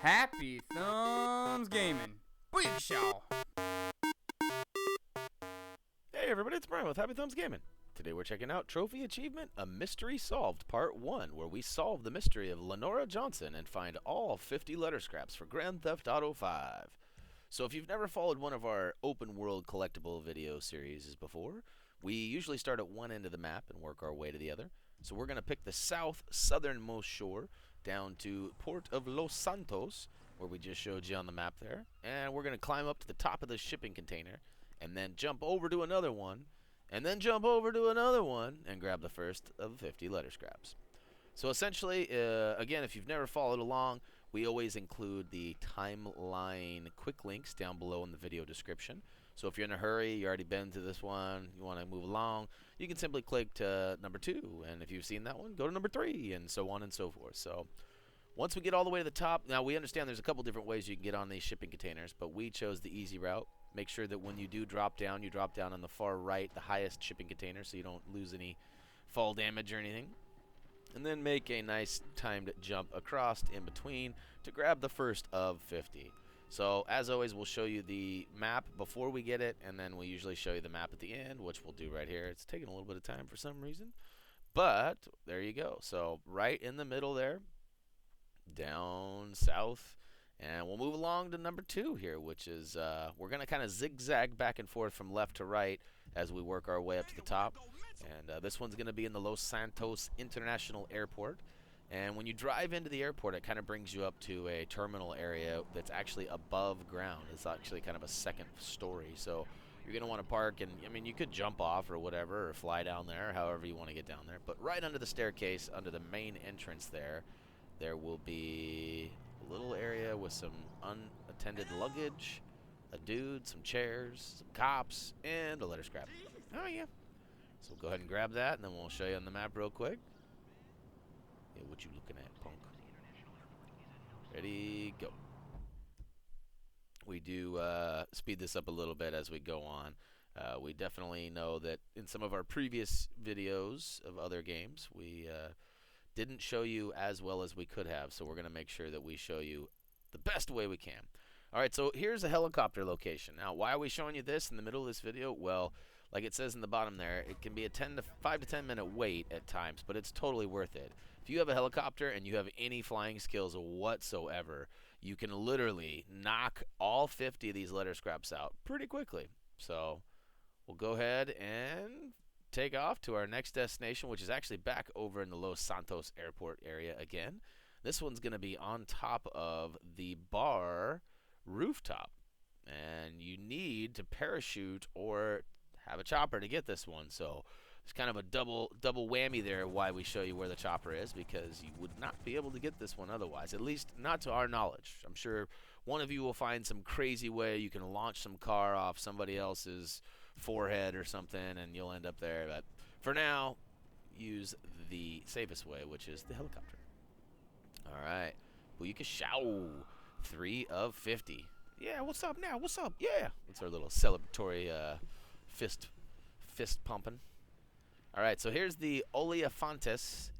Happy Thumbs Gaming. Booyakashaw. Hey everybody, it's Brian with Happy Thumbs Gaming. Today we're checking out Trophy Achievement, A Mystery Solved, Part 1, where we solve the mystery of Lenora Johnson and find all 50 letter scraps for Grand Theft Auto 5. So if you've never followed one of our open world collectible video series before, we usually start at one end of the map and work our way to the other. So we're going to pick the southernmost shore down to Port of Los Santos, where we just showed you on the map there. And we're going to climb up to the top of the shipping container and then jump over to another one, and then jump over to another one and grab the first of 50 letter scraps. So essentially, again, if you've never followed along, we always include the timeline quick links down below in the video description. So if you're in a hurry, you already been to this one, you want to move along, you can simply click to number 2. And if you've seen that one, go to number 3, and so on and so forth. So once we get all the way to the top, now we understand there's a couple different ways you can get on these shipping containers, but we chose the easy route. Make sure that when you do drop down, you drop down on the far right, the highest shipping container, so you don't lose any fall damage or anything. And then make a nice timed jump across in between to grab the first of 50. So as always, we'll show you the map before we get it, and then we usually show you the map at the end, which we'll do right here. It's taking a little bit of time for some reason, but there you go. So right in the middle there, down south, and we'll move along to number 2 here, which is we're going to kind of zigzag back and forth from left to right as we work our way up to the top. And this one's going to be in the Los Santos International Airport. And when you drive into the airport, it kind of brings you up to a terminal area that's actually above ground. It's actually kind of a second story. So you're going to want to park, and I mean, you could jump off or whatever, or fly down there, however you want to get down there. But right under the staircase, under the main entrance there will be a little area with some unattended luggage, a dude, some chairs, some cops, and a letter scrap. Oh, yeah. So we'll go ahead and grab that, and then we'll show you on the map real quick. Yeah, what you looking at, punk? Ready, go. We do speed this up a little bit as we go on. We definitely know that in some of our previous videos of other games, we didn't show you as well as we could have, so we're going to make sure that we show you the best way we can. Alright, so here's a helicopter location. Now, why are we showing you this in the middle of this video? Well, like it says in the bottom there, it can be a 5 to 10 minute wait at times, but it's totally worth it. If you have a helicopter and you have any flying skills whatsoever, you can literally knock all 50 of these letter scraps out pretty quickly. So we'll go ahead and take off to our next destination, which is actually back over in the Los Santos Airport area again. This one's going to be on top of the bar rooftop, and you need to parachute or have a chopper to get this one. So it's kind of a double whammy there why we show you where the chopper is, because you would not be able to get this one otherwise, at least not to our knowledge. I'm sure one of you will find some crazy way you can launch some car off somebody else's forehead or something, and you'll end up there. But for now, use the safest way, which is the helicopter. All right, Booyakashaw, 3 of 50. Yeah, what's up now? What's up? Yeah, it's our little celebratory fist pumping. All right, so here's the Olefantes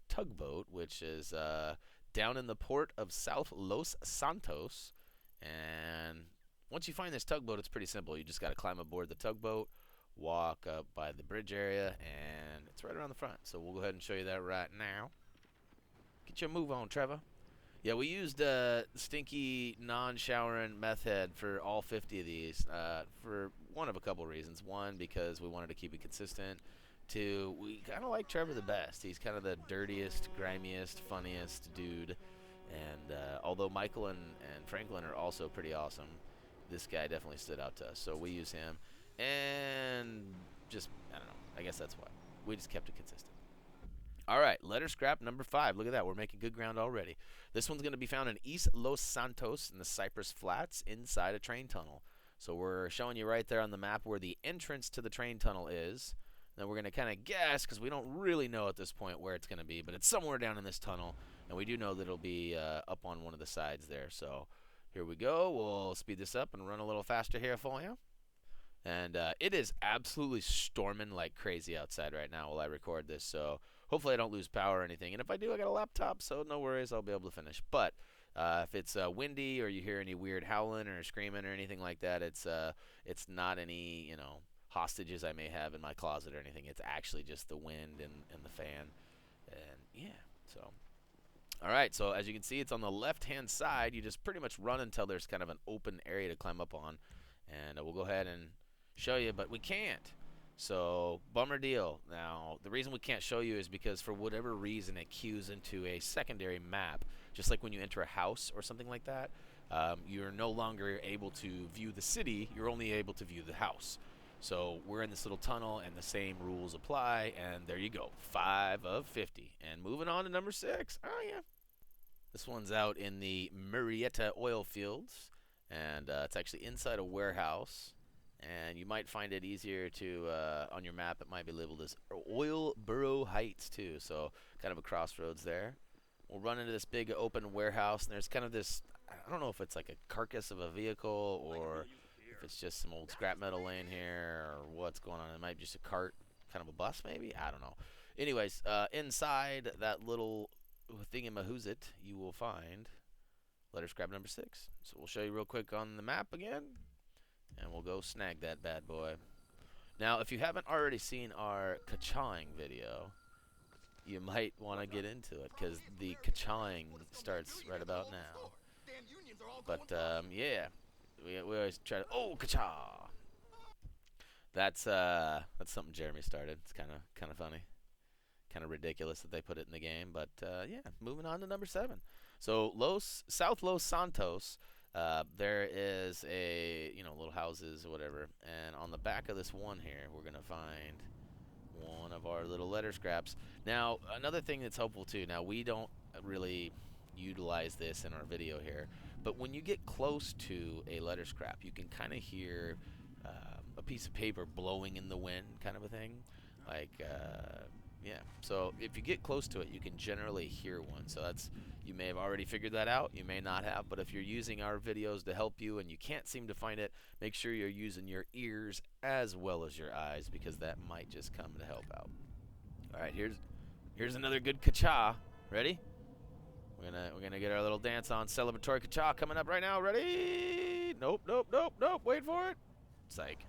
tugboat, which is down in the port of South Los Santos. And once you find this tugboat, it's pretty simple. You just got to climb aboard the tugboat, walk up by the bridge area, and it's right around the front. So we'll go ahead and show you that right now. Get your move on, Trevor. Yeah, we used stinky non-showering meth head for all 50 of these for one of a couple reasons. One, because we wanted to keep it consistent. 2, we kind of like Trevor the best. He's kind of the dirtiest, grimiest, funniest dude. And although Michael and Franklin are also pretty awesome, this guy definitely stood out to us. So we use him. And just, I don't know, I guess that's why. We just kept it consistent. All right, letter scrap number 5. Look at that. We're making good ground already. This one's going to be found in East Los Santos in the Cypress Flats inside a train tunnel. So we're showing you right there on the map where the entrance to the train tunnel is. Then we're going to kind of guess, because we don't really know at this point where it's going to be, but it's somewhere down in this tunnel, and we do know that it'll be up on one of the sides there. So here we go. We'll speed this up and run a little faster here for you. And it is absolutely storming like crazy outside right now while I record this, so hopefully I don't lose power or anything. And if I do, I got a laptop, so no worries, I'll be able to finish. But If it's windy or you hear any weird howling or screaming or anything like that, it's not any hostages I may have in my closet or anything. It's actually just the wind and the fan, and yeah. So all right, so as you can see, it's on the left-hand side. You just pretty much run until there's kind of an open area to climb up on, and we'll go ahead and show you, but we can't. So bummer deal. Now the reason we can't show you is because for whatever reason it queues into a secondary map, just like when you enter a house or something like that. You're no longer able to view the city. You're only able to view the house. So we're in this little tunnel, and the same rules apply. And there you go, 5 of 50. And moving on to number 6. Oh yeah, this one's out in the Murrieta oil fields, and it's actually inside a warehouse. And you might find it easier to, on your map, it might be labeled as Oil Borough Heights too, so kind of a crossroads there. We'll run into this big open warehouse, and there's kind of this, I don't know if it's like a carcass of a vehicle or if it's just some old scrap metal laying here or what's going on. It might be just a cart, kind of a bus maybe, I don't know. Anyways, inside that little thingamahoosit, you will find letter scrap number 6. So we'll show you real quick on the map again, and we'll go snag that bad boy. Now, if you haven't already seen our kachawing video, you might want to get into it, because the kachawing starts right about now. But, yeah, we always try to, oh, kachaw! That's something Jeremy started. It's kind of funny. Kind of ridiculous that they put it in the game, but, yeah, moving on to number 7. So, South Los Santos, there is a, little houses or whatever, and on the back of this one here, we're going to find one of our little letter scraps. Now, another thing that's helpful too, now we don't really utilize this in our video here, but when you get close to a letter scrap, you can kind of hear a piece of paper blowing in the wind, kind of a thing. Like, yeah. So if you get close to it, you can generally hear one. So you may have already figured that out. You may not have. But if you're using our videos to help you and you can't seem to find it, make sure you're using your ears as well as your eyes, because that might just come to help out. All right, here's another good kacha. Ready? We're gonna get our little dance on. Celebratory kacha coming up right now. Ready? Nope. Wait for it. Psych.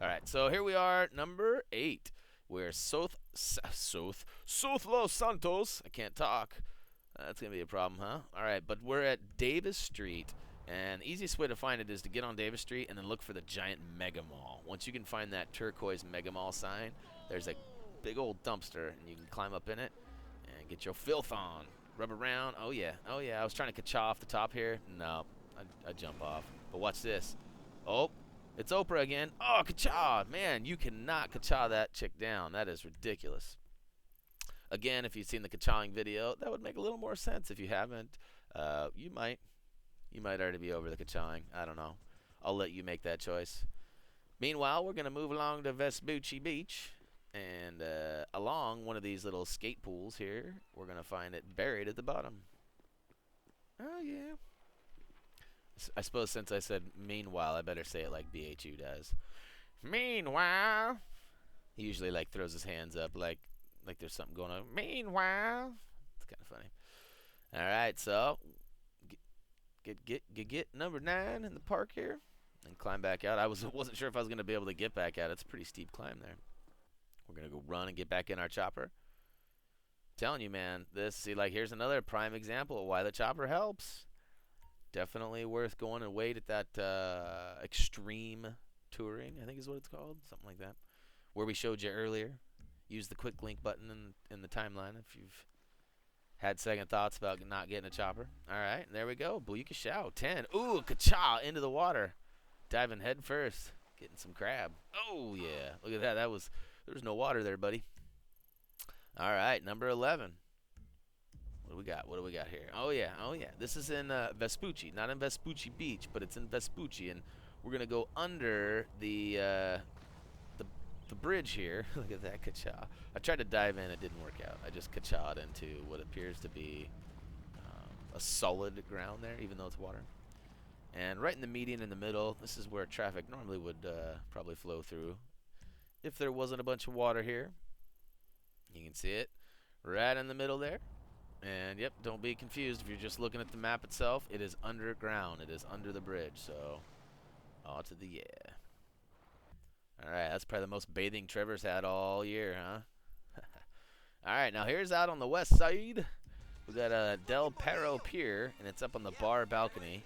All right, so here we are, number 8. We're South Los Santos. I can't talk. That's going to be a problem, huh? All right, but we're at Davis Street, and the easiest way to find it is to get on Davis Street and then look for the giant Mega Mall. Once you can find that turquoise Mega Mall sign, there's a big old dumpster, and you can climb up in it and get your filth on. Rub around. Oh, yeah. I was trying to kacha off the top here. No, I jump off. But watch this. Oh. It's Oprah again. Oh, kacha! Man, you cannot kacha that chick down. That is ridiculous. Again, if you've seen the kachawing video, that would make a little more sense. If you haven't, you might already be over the kachawing. I don't know. I'll let you make that choice. Meanwhile, we're going to move along to Vespucci Beach. And along one of these little skate pools here, we're going to find it buried at the bottom. Oh, yeah. I suppose since I said meanwhile, I better say it like BHU does. Meanwhile. He usually like throws his hands up like there's something going on. Meanwhile. It's kind of funny. All right, so get number 9 in the park here and climb back out. I wasn't sure if I was going to be able to get back out. It's a pretty steep climb there. We're going to go run and get back in our chopper. I'm telling you, man, here's another prime example of why the chopper helps. Definitely worth going and wait at that extreme touring, I think is what it's called, something like that, where we showed you earlier. Use the quick link button in the timeline if you've had second thoughts about not getting a chopper. All right, there we go. Booyaka Shao, 10. Ooh, kacha into the water. Diving head first, getting some crab. Oh, yeah. Look at that. There was no water there, buddy. All right, number 11. What do we got here? Oh yeah. This is in Vespucci, not in Vespucci Beach, but it's in Vespucci, and we're gonna go under the bridge here. Look at that kacha. I tried to dive in, it didn't work out. I just kacha'd into what appears to be a solid ground there, even though it's water. And right in the median in the middle, this is where traffic normally would probably flow through if there wasn't a bunch of water here. You can see it right in the middle there. And yep, don't be confused if you're just looking at the map itself. It is underground. It is under the bridge. So, on to the yeah. All right, that's probably the most bathing Trevor's had all year, huh? All right, now here's out on the west side. We got a Del Perro Pier, and it's up on the bar balcony.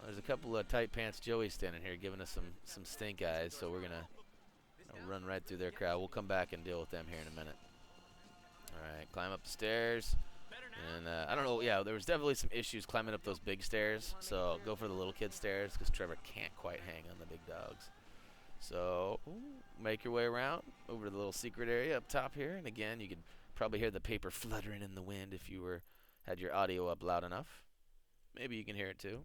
There's a couple of tight pants Joeys standing here giving us some stink eyes, so we're gonna run right through their crowd. We'll come back and deal with them here in a minute. All right, climb up the stairs. And I don't know, yeah, there was definitely some issues climbing up those big stairs, so go for the little kid stairs because Trevor can't quite hang on the big dogs. So make your way around over to the little secret area up top here, and again, you could probably hear the paper fluttering in the wind if you had your audio up loud enough. Maybe you can hear it too.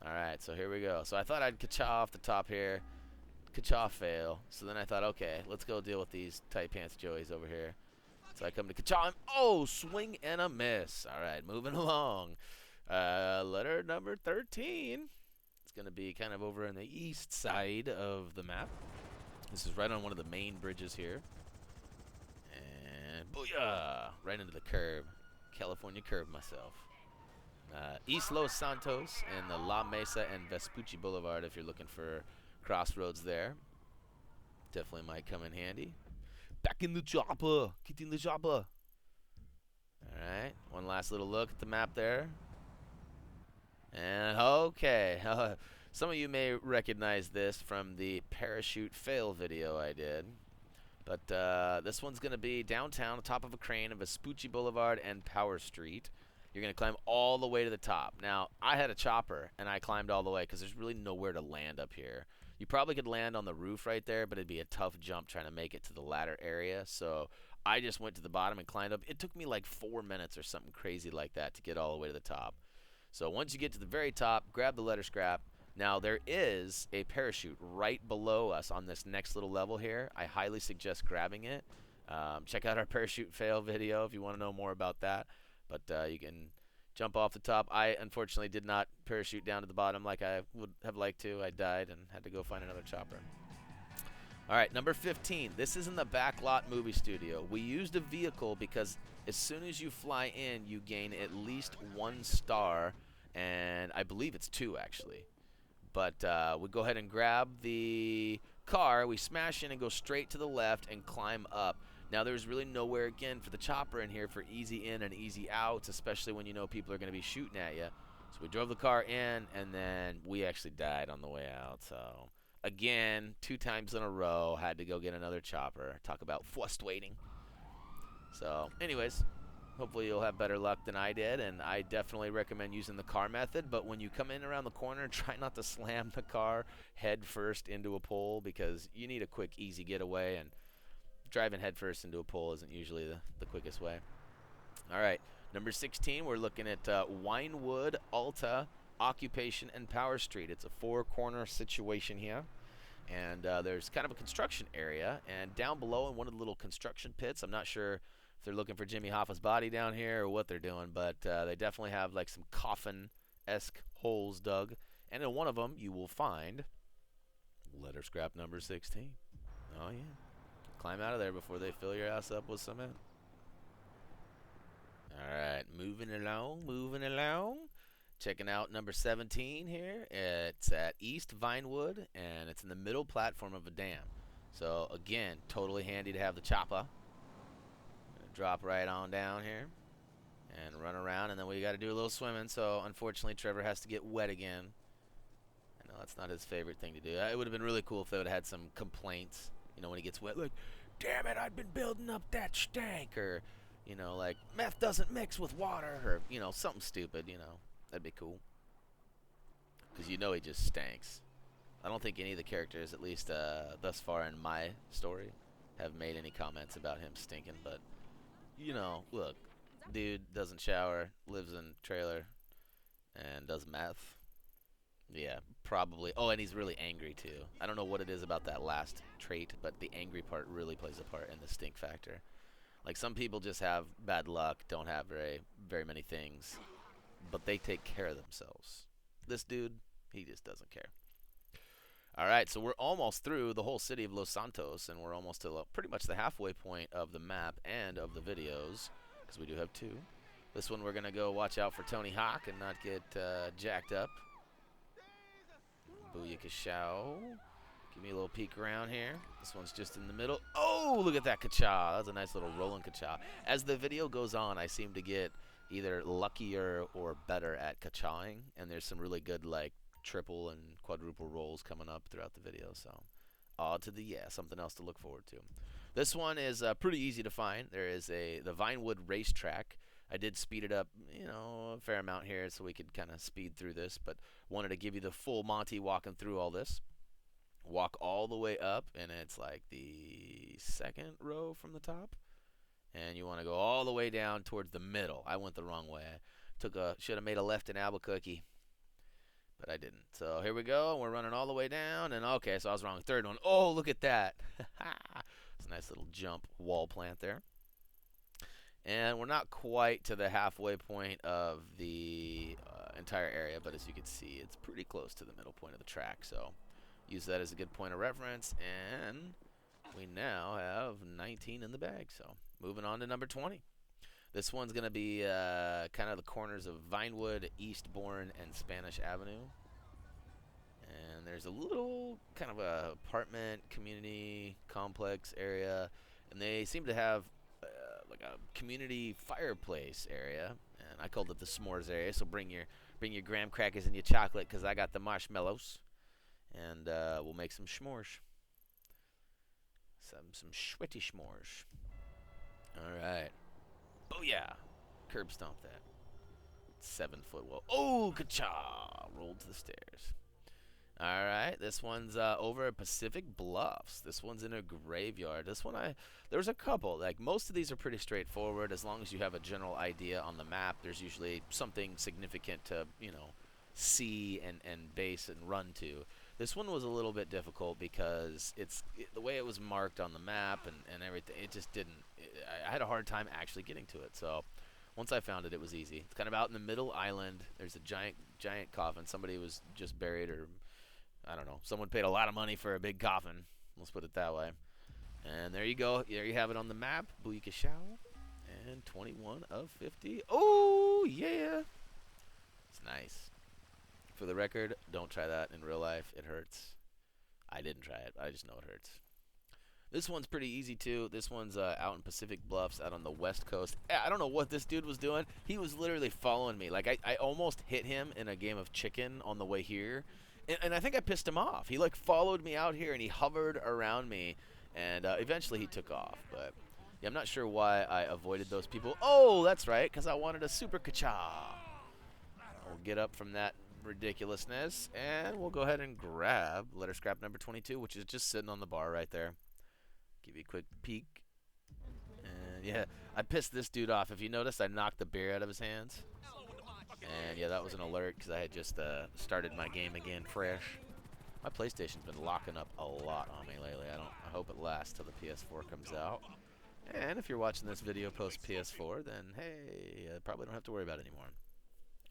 All right, so here we go. So I thought I'd ka-chow off the top here. Ka-chow fail. So then I thought, okay, let's go deal with these tight pants Joeys over here. So I come to ka-chow him. Oh, swing and a miss. All right, moving along. Letter number 13. It's going to be kind of over on the east side of the map. This is right on one of the main bridges here. And booyah! Right into the curb. California curb myself. East Los Santos and the La Mesa and Vespucci Boulevard if you're looking for crossroads there. Definitely might come in handy. Back in the chopper. Get in the chopper. Alright, one last little look at the map there. And okay, some of you may recognize this from the parachute fail video I did. But this one's going to be downtown, on top of a crane of Vespucci Boulevard and Power Street. You're going to climb all the way to the top. Now, I had a chopper, and I climbed all the way because there's really nowhere to land up here. You probably could land on the roof right there, but it'd be a tough jump trying to make it to the ladder area. So I just went to the bottom and climbed up. It took me like 4 minutes or something crazy like that to get all the way to the top. So once you get to the very top, grab the letter scrap. Now, there is a parachute right below us on this next little level here. I highly suggest grabbing it. Check out our parachute fail video if you want to know more about that. But you can jump off the top. I, unfortunately, did not parachute down to the bottom like I would have liked to. I died and had to go find another chopper. All right, number 15. This is in the Backlot Movie Studio. We used a vehicle because as soon as you fly in, you gain at least 1 star, and I believe it's 2, actually. But we go ahead and grab the car. We smash in and go straight to the left and climb up. Now, there's really nowhere, again, for the chopper in here for easy in and easy outs, especially when you know people are going to be shooting at you. So we drove the car in, and then we actually died on the way out. So, again, 2 times in a row, had to go get another chopper. Talk about frustrating. So, anyways, hopefully you'll have better luck than I did, and I definitely recommend using the car method. But when you come in around the corner, try not to slam the car head first into a pole because you need a quick, easy getaway, and driving headfirst into a pole isn't usually the quickest way. All right, number 16, we're looking at Winewood, Alta, Occupation, and Power Street. It's a 4-corner situation here. And there's kind of a construction area. And down below in one of the little construction pits, I'm not sure if they're looking for Jimmy Hoffa's body down here or what they're doing, but they definitely have like some coffin-esque holes dug. And in one of them, you will find letter scrap number 16. Oh, yeah. Climb out of there before they fill your ass up with cement. All right, moving along. Checking out number 17 here. It's at East Vinewood, and it's in the middle platform of a dam. So, again, totally handy to have the chopper. Drop right on down here and run around, and then we got to do a little swimming. So, unfortunately, Trevor has to get wet again. I know that's not his favorite thing to do. It would have been really cool if they would have had some complaints. You know, when he gets wet, like, damn it, I've been building up that stank. Or, you know, like, meth doesn't mix with water. Or, you know, something stupid, you know. That'd be cool. Because you know he just stinks. I don't think any of the characters, at least thus far in my story, have made any comments about him stinking. But, you know, look, dude doesn't shower, lives in trailer, and does meth. Yeah, probably. Oh, and he's really angry, too. I don't know what it is about that last trait, but the angry part really plays a part in the stink factor. Like, some people just have bad luck, don't have very many things, but they take care of themselves. This dude, he just doesn't care. All right, so we're almost through the whole city of Los Santos, and we're almost to pretty much the halfway point of the map and of the videos. because we do have 2. This one we're going to go watch out for Tony Hawk and not get jacked up. Booyakashow. Give me a little peek around here. This one's just in the middle. Oh, look at that kacha. That's a nice little rolling kacha. As the video goes on, I seem to get either luckier or better at kachawing, and there's some really good like triple and quadruple rolls coming up throughout the video. So, to the something else to look forward to. This one is pretty easy to find. There is the Vinewood racetrack. I did speed it up, a fair amount here so we could kind of speed through this, but wanted to give you the full Monty walking through all this. Walk all the way up, and it's like the 2nd row from the top. And you want to go all the way down towards the middle. I went the wrong way. Should have made a left in Albuquerque, but I didn't. So here we go. We're running all the way down, and okay, so I was wrong. 3rd one. Oh, look at that. It's a nice little jump wall plant there. And we're not quite to the halfway point of the entire area, but as you can see, it's pretty close to the middle point of the track. So use that as a good point of reference, and we now have 19 in the bag. So moving on to number 20. This one's going to be kind of the corners of Vinewood, Eastbourne, and Spanish Avenue. And there's a little kind of a apartment community complex area, and they seem to have like a community fireplace area, and I called it the s'mores area. So bring your graham crackers and your chocolate, because I got the marshmallows, and we'll make some s'mores, some sweaty s'mores. All right, oh yeah, curb stomp that 7-foot wall. Oh, ka-cha! Rolled to the stairs. All right, this one's over at Pacific Bluffs. This one's in a graveyard. This one, there's a couple. Like, most of these are pretty straightforward. As long as you have a general idea on the map, there's usually something significant to, see and base and run to. This one was a little bit difficult because the way it was marked on the map and everything, it just didn't. I had a hard time actually getting to it. So once I found it, it was easy. It's kind of out in the middle island. There's a giant coffin. Somebody was just buried, or I don't know. Someone paid a lot of money for a big coffin. Let's put it that way. And there you go. There you have it on the map. Booyakashow. And 21 of 50. Oh, yeah. It's nice. For the record, don't try that in real life. It hurts. I didn't try it. I just know it hurts. This one's pretty easy, too. This one's out in Pacific Bluffs, out on the West Coast. I don't know what this dude was doing. He was literally following me. Like, I almost hit him in a game of chicken on the way here. And I think I pissed him off. He, like, followed me out here, and he hovered around me. And eventually he took off. But yeah, I'm not sure why I avoided those people. Oh, that's right, because I wanted a super kacha. We'll get up from that ridiculousness, and we'll go ahead and grab letter scrap number 22, which is just sitting on the bar right there. Give you a quick peek. And yeah, I pissed this dude off. If you noticed, I knocked the beer out of his hands. And yeah, that was an alert because I had just started my game again fresh. My PlayStation's been locking up a lot on me lately. I hope it lasts till the PS4 comes out. And if you're watching this video post PS4, then hey, I probably don't have to worry about it anymore.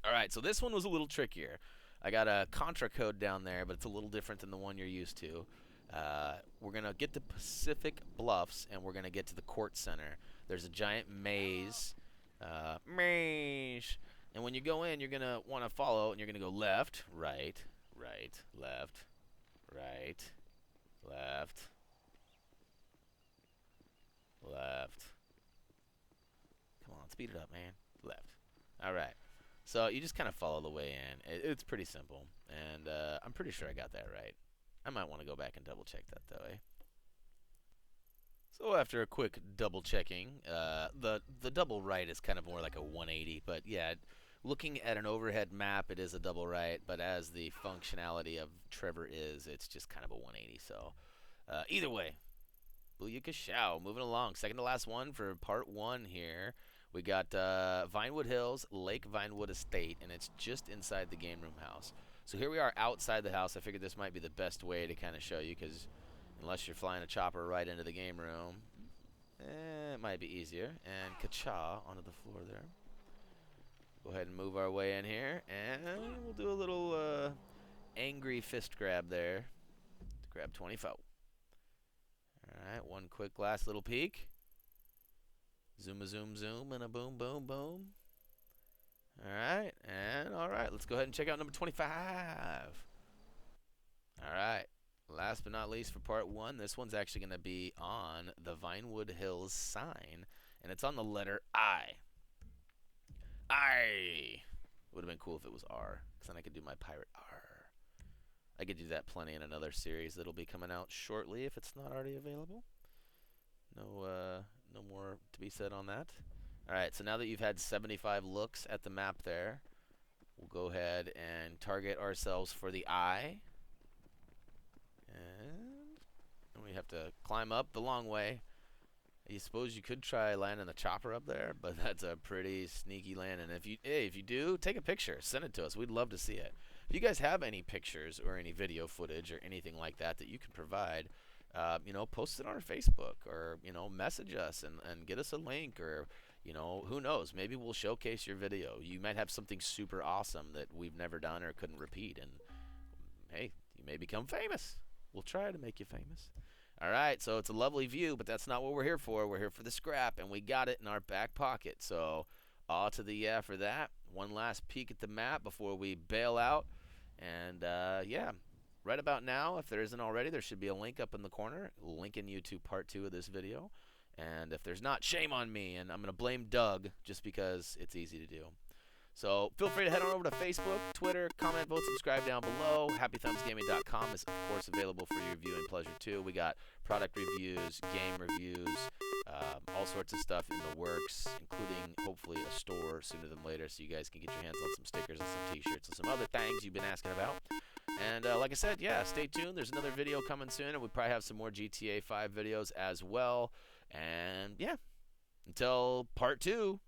All right, so this one was a little trickier. I got a Contra code down there, but it's a little different than the one you're used to. We're going to get to Pacific Bluffs, and we're going to get to the Court Center. There's a giant maze. And when you go in, you're going to want to follow, and you're going to go left, right, left, right, left, left. Come on, speed it up, man. Left. All right. So you just kind of follow the way in. It's pretty simple, and I'm pretty sure I got that right. I might want to go back and double check that though, eh? So after a quick double checking, the double right is kind of more like a 180, but yeah, looking at an overhead map, it is a double right, but as the functionality of Trevor is, it's just kind of a 180. So either way, booyakashow. Moving along, second to last one for part one here. We got Vinewood Hills, Lake Vinewood Estate, and it's just inside the game room house. So here we are outside the house. I figured this might be the best way to kind of show you, because unless you're flying a chopper right into the game room, it might be easier. And ka-cha onto the floor there. Go ahead and move our way in here, and we'll do a little angry fist grab there to grab 24. All right, one quick last little peek. Zoom a zoom zoom and a boom boom boom. Alright, and alright, let's go ahead and check out number 25. Alright, last but not least for part 1, this one's actually going to be on the Vinewood Hills sign, and it's on the letter I. I. Would have been cool if it was R, because then I could do my pirate R. I could do that plenty in another series that'll be coming out shortly if it's not already available. No more to be said on that. Alright, so now that you've had 75 looks at the map there, we'll go ahead and target ourselves for the I. And we have to climb up the long way. I suppose you could try landing the chopper up there, but that's a pretty sneaky land. And if you do, take a picture, send it to us. We'd love to see it. If you guys have any pictures or any video footage or anything like that that you can provide, post it on our Facebook, or message us and get us a link, or who knows, maybe we'll showcase your video. You might have something super awesome that we've never done or couldn't repeat, and hey, you may become famous. We'll try to make you famous. Alright, so it's a lovely view, but that's not what we're here for. We're here for the scrap, and we got it in our back pocket. So, aw to the yeah for that. One last peek at the map before we bail out. And, yeah, right about now, if there isn't already, there should be a link up in the corner linking you to part 2 of this video. And if there's not, shame on me, and I'm going to blame Doug just because it's easy to do. So feel free to head on over to Facebook, Twitter, comment, vote, subscribe down below. HappyThumbsGaming.com is, of course, available for your viewing pleasure, too. We got product reviews, game reviews, all sorts of stuff in the works, including, hopefully, a store sooner than later so you guys can get your hands on some stickers and some T-shirts and some other things you've been asking about. And like I said, yeah, stay tuned. There's another video coming soon, and we probably have some more GTA 5 videos as well. And, yeah, until part 2.